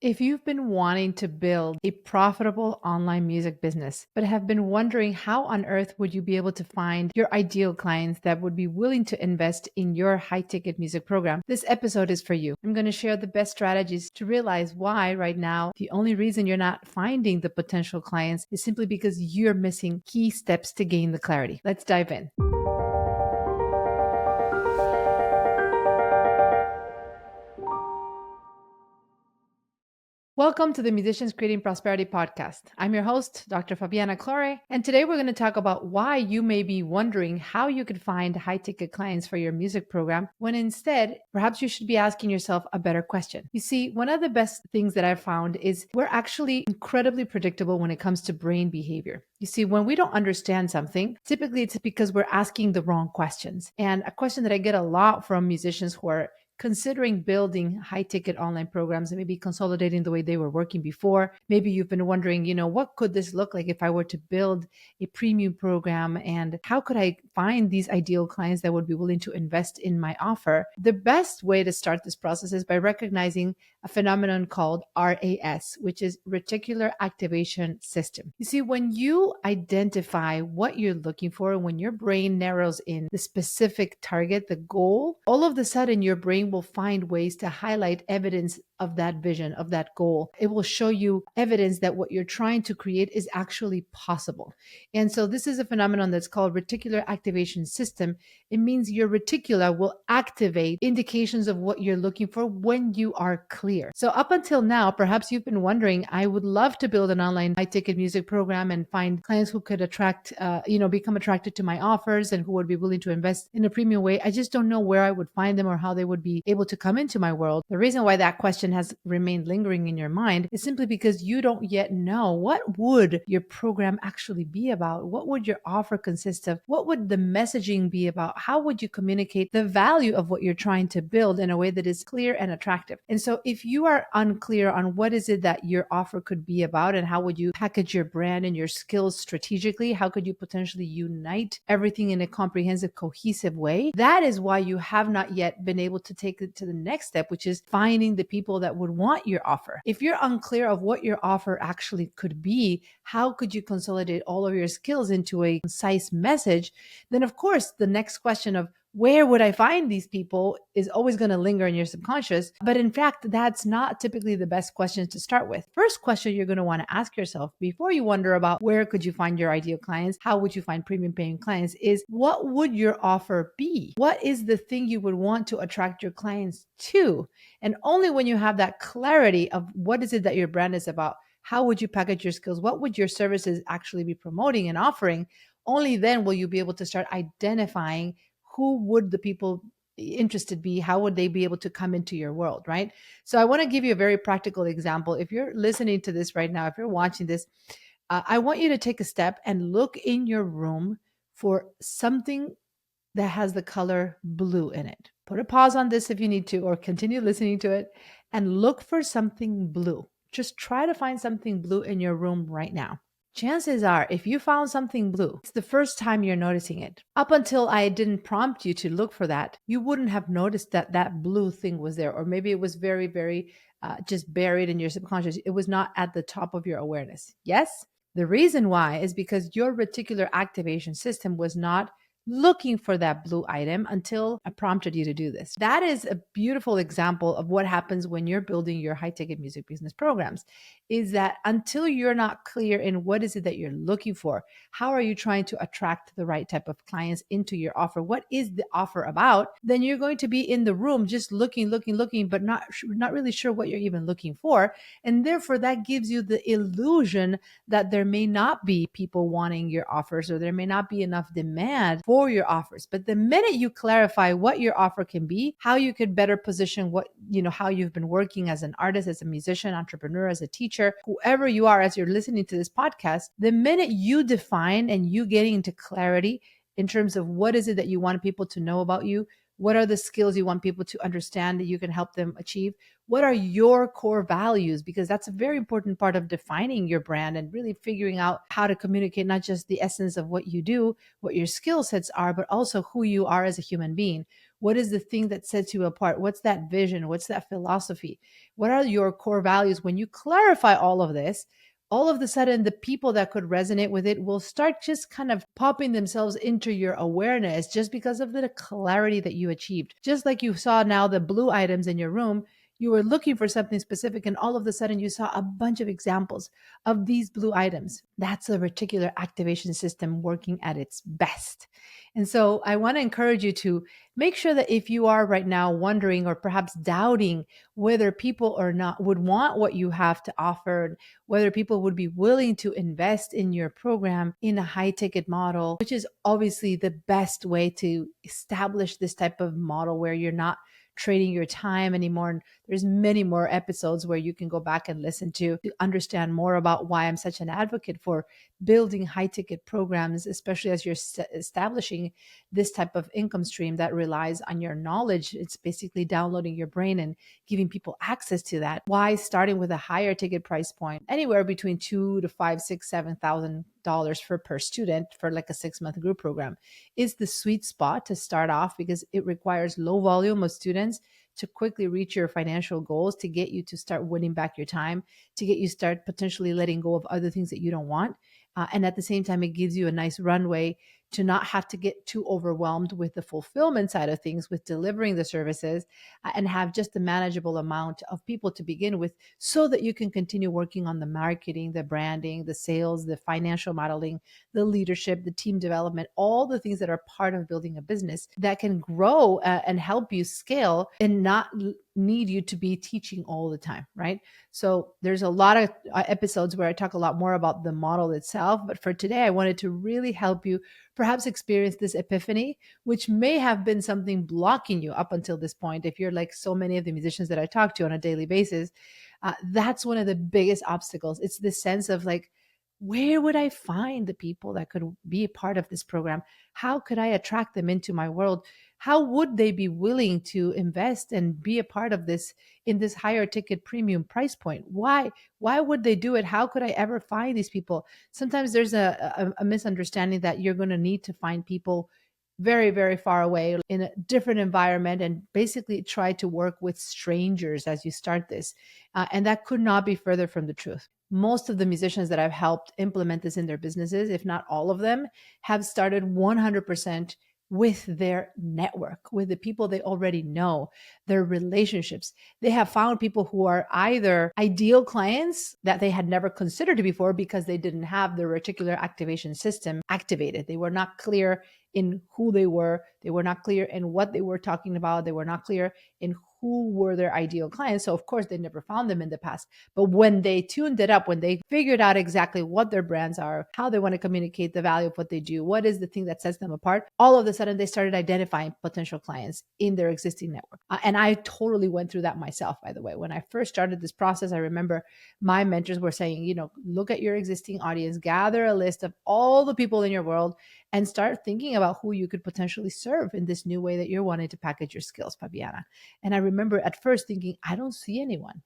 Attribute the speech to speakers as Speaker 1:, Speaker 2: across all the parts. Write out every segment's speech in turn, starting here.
Speaker 1: If you've been wanting to build a profitable online music business, but have been wondering how on earth would you be able to find your ideal clients that would be willing to invest in your high ticket music program, this episode is for you. I'm going to share the best strategies to realize why right now the only reason you're not finding the potential clients is simply because you're missing key steps to gain the clarity. Let's dive in. Welcome to the Musicians Creating Prosperity podcast. I'm your host, Dr. Fabiana, and today we're going to talk about why you may be wondering how you could find high ticket clients for your music program when instead, perhaps you should be asking yourself a better question. You see, one of the best things that I've found is we're actually incredibly predictable when it comes to brain behavior. You see, when we don't understand something, typically it's because we're asking the wrong questions. And a question that I get a lot from musicians who are considering building high ticket online programs and maybe consolidating the way they were working before. Maybe you've been wondering, what could this look like if I were to build a premium program, and how could I find these ideal clients that would be willing to invest in my offer? The best way to start this process is by recognizing a phenomenon called RAS, which is Reticular Activation System. You see, when you identify what you're looking for, when your brain narrows in the specific target, the goal, all of a sudden your brain will find ways to highlight evidence of that vision, of that goal. It will show you evidence that what you're trying to create is actually possible. And so this is a phenomenon that's called Reticular Activation System. It means your reticula will activate indications of what you're looking for when you are clear. So up until now, perhaps you've been wondering, I would love to build an online high ticket music program and find clients who could become attracted to my offers and who would be willing to invest in a premium way. I just don't know where I would find them or how they would be able to come into my world. The reason why that question has remained lingering in your mind is simply because you don't yet know what would your program actually be about. What would your offer consist of? What would the messaging be about? How would you communicate the value of what you're trying to build in a way that is clear and attractive? And so if you are unclear on what is it that your offer could be about and how would you package your brand and your skills strategically, how could you potentially unite everything in a comprehensive, cohesive way, that is why you have not yet been able to take it to the next step, which is finding the people that would want your offer. If you're unclear of what your offer actually could be, how could you consolidate all of your skills into a concise message? Then of course, the next question of where would I find these people is always going to linger in your subconscious. But in fact, that's not typically the best question to start with. First question you're going to want to ask yourself before you wonder about where could you find your ideal clients, how would you find premium paying clients, is what would your offer be? What is the thing you would want to attract your clients to? And only when you have that clarity of what is it that your brand is about, how would you package your skills, what would your services actually be promoting and offering, only then will you be able to start identifying who would the people interested be, how would they be able to come into your world, right? So I want to give you a very practical example. If you're listening to this right now, if you're watching this, I want you to take a step and look in your room for something that has the color blue in it. Put a pause on this if you need to, or continue listening to it and look for something blue. Just try to find something blue in your room right now. Chances are, if you found something blue, it's the first time you're noticing it. Up until I didn't prompt you to look for that, you wouldn't have noticed that that blue thing was there, or maybe it was very, very just buried in your subconscious. It was not at the top of your awareness. Yes? The reason why is because your reticular activation system was not looking for that blue item until I prompted you to do this. That is a beautiful example of what happens when you're building your high ticket music business programs, is that until you're not clear in what is it that you're looking for, how are you trying to attract the right type of clients into your offer, what is the offer about, then you're going to be in the room just looking, but not really sure what you're even looking for. And therefore that gives you the illusion that there may not be people wanting your offers, or there may not be enough demand for your offers. But the minute you clarify what your offer can be, how you could better position how you've been working as an artist, as a musician, entrepreneur, as a teacher, whoever you are, as you're listening to this podcast, the minute you define and you getting into clarity in terms of what is it that you want people to know about you, what are the skills you want people to understand that you can help them achieve? What are your core values? Because that's a very important part of defining your brand and really figuring out how to communicate not just the essence of what you do, what your skill sets are, but also who you are as a human being. What is the thing that sets you apart? What's that vision? What's that philosophy? What are your core values? When you clarify all of this, all of a sudden the people that could resonate with it will start just kind of popping themselves into your awareness just because of the clarity that you achieved. Just like you saw now the blue items in your room, you were looking for something specific and all of a sudden you saw a bunch of examples of these blue items. That's the reticular activation system working at its best. And so I want to encourage you to make sure that if you are right now wondering or perhaps doubting whether people or not would want what you have to offer, whether people would be willing to invest in your program in a high ticket model, which is obviously the best way to establish this type of model where you're not trading your time anymore. And there's many more episodes where you can go back and listen to understand more about why I'm such an advocate for building high ticket programs, especially as you're establishing this type of income stream that relies on your knowledge. It's basically downloading your brain and giving people access to that. Why starting with a higher ticket price point, anywhere between $2 to $5, $6, $7,000 for per student for like a 6-month group program is the sweet spot to start off, because it requires low volume of students to quickly reach your financial goals, to get you to start winning back your time, to get you start potentially letting go of other things that you don't want. And at the same time, it gives you a nice runway to not have to get too overwhelmed with the fulfillment side of things, with delivering the services, and have just a manageable amount of people to begin with, so that you can continue working on the marketing, the branding, the sales, the financial modeling, the leadership, the team development, all the things that are part of building a business that can grow and help you scale and not need you to be teaching all the time, right? So there's a lot of episodes where I talk a lot more about the model itself. But for today, I wanted to really help you perhaps experience this epiphany, which may have been something blocking you up until this point. If you're like so many of the musicians that I talk to on a daily basis, that's one of the biggest obstacles. It's this sense of like, where would I find the people that could be a part of this program? How could I attract them into my world? How would they be willing to invest and be a part of this in this higher ticket premium price point? Why would they do it? How could I ever find these people? Sometimes there's a misunderstanding that you're going to need to find people very, very far away in a different environment and basically try to work with strangers as you start this. And that could not be further from the truth. Most of the musicians that I've helped implement this in their businesses, if not all of them, have started 100% with their network, with the people they already know, their relationships. They have found people who are either ideal clients that they had never considered before because they didn't have the reticular activation system activated. They were not clear in who they were. They were not clear in what they were talking about. They were not clear in who were their ideal clients. So of course they never found them in the past. But when they tuned it up, when they figured out exactly what their brands are, how they want to communicate the value of what they do, what is the thing that sets them apart, all of a sudden they started identifying potential clients in their existing network. And I totally went through that myself, by the way. When I first started this process, I remember my mentors were saying, look at your existing audience, gather a list of all the people in your world, and start thinking about who you could potentially serve in this new way that you're wanting to package your skills, Fabiana. And I remember at first thinking, I don't see anyone.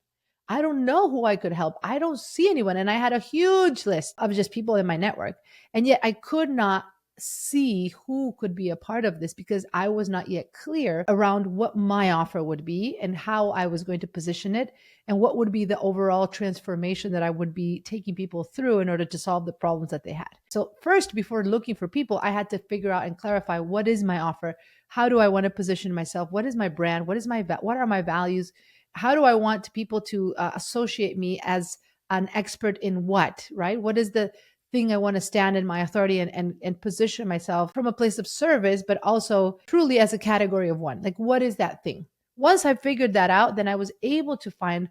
Speaker 1: I don't know who I could help. I don't see anyone. And I had a huge list of just people in my network. And yet I could not see who could be a part of this because I was not yet clear around what my offer would be and how I was going to position it and what would be the overall transformation that I would be taking people through in order to solve the problems that they had. So first, before looking for people, I had to figure out and clarify, what is my offer? How do I want to position myself? What is my brand? What are my values? How do I want people to associate me as an expert in what, right? What is the thing I want to stand in my authority and position myself from a place of service, but also truly as a category of one? Like, what is that thing? Once I figured that out, then I was able to find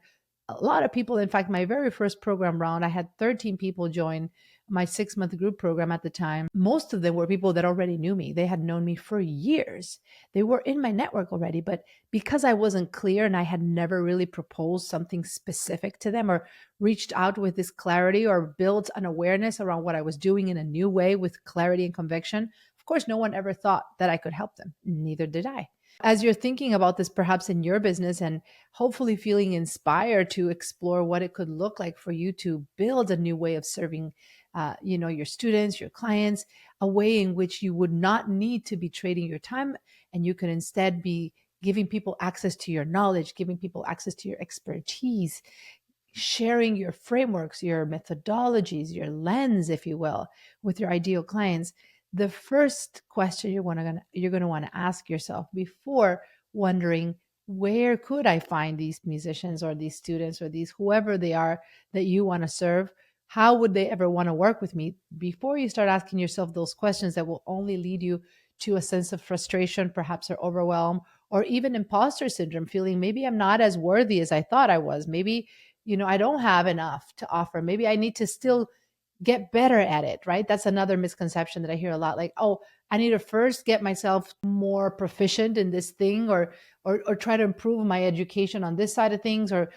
Speaker 1: a lot of people. In fact, my very first program round, I had 13 people join my 6-month group program at the time. Most of them were people that already knew me. They had known me for years. They were in my network already, but because I wasn't clear and I had never really proposed something specific to them or reached out with this clarity or built an awareness around what I was doing in a new way with clarity and conviction, of course, no one ever thought that I could help them. Neither did I. As you're thinking about this, perhaps in your business, and hopefully feeling inspired to explore what it could look like for you to build a new way of serving, your students, your clients, a way in which you would not need to be trading your time and you can instead be giving people access to your knowledge, giving people access to your expertise, sharing your frameworks, your methodologies, your lens, if you will, with your ideal clients, the first question you're going to want to ask yourself before wondering, where could I find these musicians or these students or these whoever they are that you want to serve? How would they ever want to work with me? Before you start asking yourself those questions that will only lead you to a sense of frustration, perhaps, or overwhelm, or even imposter syndrome, feeling maybe I'm not as worthy as I thought I was. Maybe I don't have enough to offer. Maybe I need to still get better at it, right? That's another misconception that I hear a lot. Like, oh, I need to first get myself more proficient in this thing, or try to improve my education on this side of things, or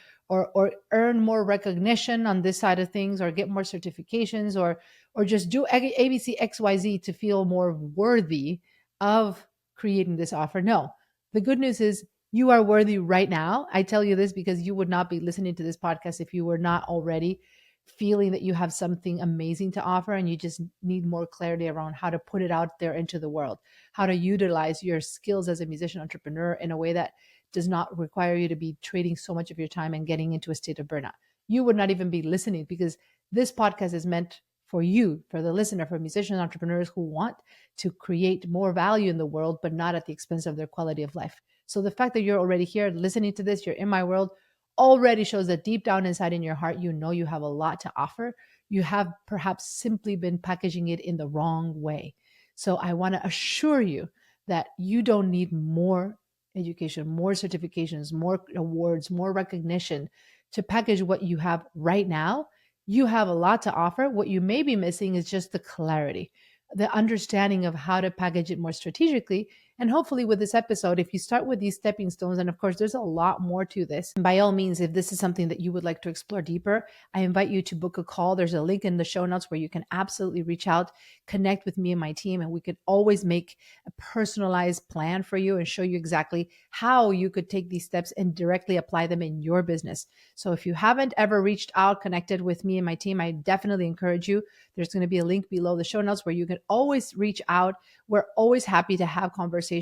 Speaker 1: earn more recognition on this side of things, or get more certifications, or just do ABC XYZ to feel more worthy of creating this offer. No. The good news is you are worthy right now. I tell you this because you would not be listening to this podcast if you were not already feeling that you have something amazing to offer, and you just need more clarity around how to put it out there into the world, how to utilize your skills as a musician entrepreneur in a way that does not require you to be trading so much of your time and getting into a state of burnout. You would not even be listening, because this podcast is meant for you, for the listener, for musicians, entrepreneurs who want to create more value in the world, but not at the expense of their quality of life. So the fact that you're already here listening to this, you're in my world, already shows that deep down inside in your heart, you know you have a lot to offer. You have perhaps simply been packaging it in the wrong way. So I want to assure you that you don't need more education, more certifications, more awards, more recognition to package what you have right now. You have a lot to offer. What you may be missing is just the clarity, the understanding of how to package it more strategically. And hopefully, with this episode, if you start with these stepping stones, and of course, there's a lot more to this. And by all means, if this is something that you would like to explore deeper, I invite you to book a call. There's a link in the show notes where you can absolutely reach out, connect with me and my team, and we could always make a personalized plan for you and show you exactly how you could take these steps and directly apply them in your business. So if you haven't ever reached out, connected with me and my team, I definitely encourage you. There's going to be a link below the show notes where you can always reach out. We're always happy to have conversations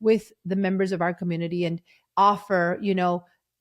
Speaker 1: with the members of our community and offer,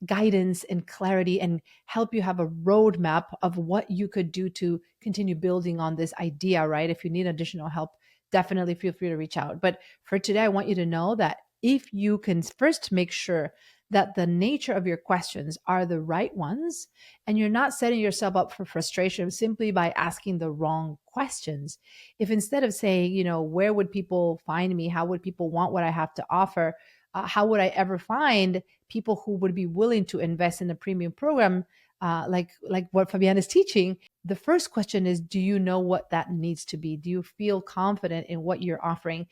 Speaker 1: guidance and clarity, and help you have a roadmap of what you could do to continue building on this idea, right? If you need additional help, definitely feel free to reach out. But for today, I want you to know that if you can first make sure that the nature of your questions are the right ones, and you're not setting yourself up for frustration simply by asking the wrong questions. If instead of saying, where would people find me? How would people want what I have to offer? How would I ever find people who would be willing to invest in a premium program, like what Fabiana is teaching? The first question is, do you know what that needs to be? Do you feel confident in what you're offering?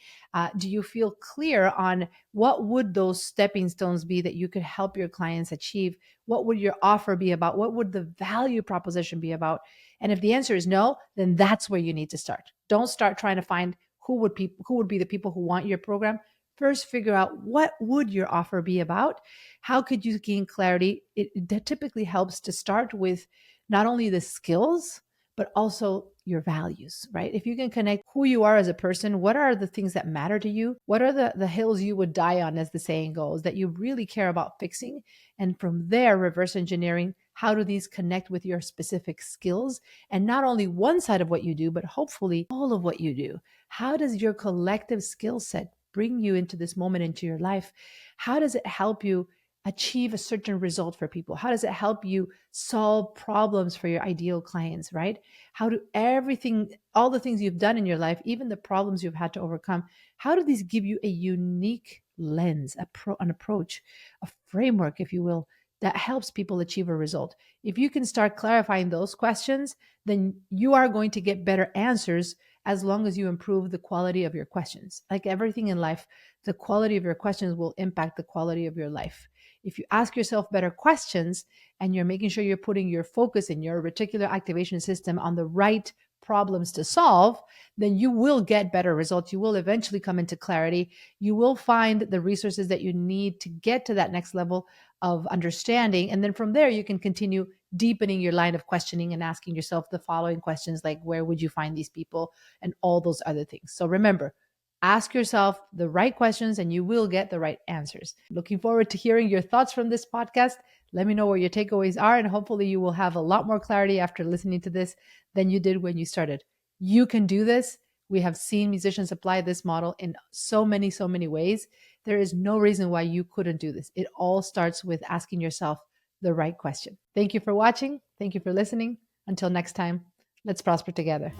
Speaker 1: Do you feel clear on what would those stepping stones be that you could help your clients achieve? What would your offer be about? What would the value proposition be about? And if the answer is no, then that's where you need to start. Don't start trying to find who would be the people who want your program. First, figure out what would your offer be about. How could you gain clarity? That typically helps to start with not only the skills, but also your values, right? If you can connect who you are as a person, what are the things that matter to you? What are the hills you would die on, as the saying goes, that you really care about fixing? And from there, reverse engineering, how do these connect with your specific skills? And not only one side of what you do, but hopefully all of what you do. How does your collective skill set bring you into this moment into your life? How does it help you achieve a certain result for people? How does it help you solve problems for your ideal clients, right? How do all the things you've done in your life, even the problems you've had to overcome, how do these give you a unique lens, an approach, a framework, if you will, that helps people achieve a result? If you can start clarifying those questions, then you are going to get better answers as long as you improve the quality of your questions. Like everything in life, the quality of your questions will impact the quality of your life. If you ask yourself better questions and you're making sure you're putting your focus in your reticular activation system on the right problems to solve, then you will get better results. You will eventually come into clarity. You will find the resources that you need to get to that next level of understanding. And then from there, you can continue deepening your line of questioning and asking yourself the following questions, like where would you find these people, and all those other things. So remember, Ask yourself the right questions and you will get the right answers. Looking forward to hearing your thoughts from this podcast. Let me know what your takeaways are, and hopefully, you will have a lot more clarity after listening to this than you did when you started. You can do this. We have seen musicians apply this model in so many ways. There is no reason why you couldn't do this. It all starts with asking yourself the right question. Thank you for watching. Thank you for listening. Until next time, let's prosper together.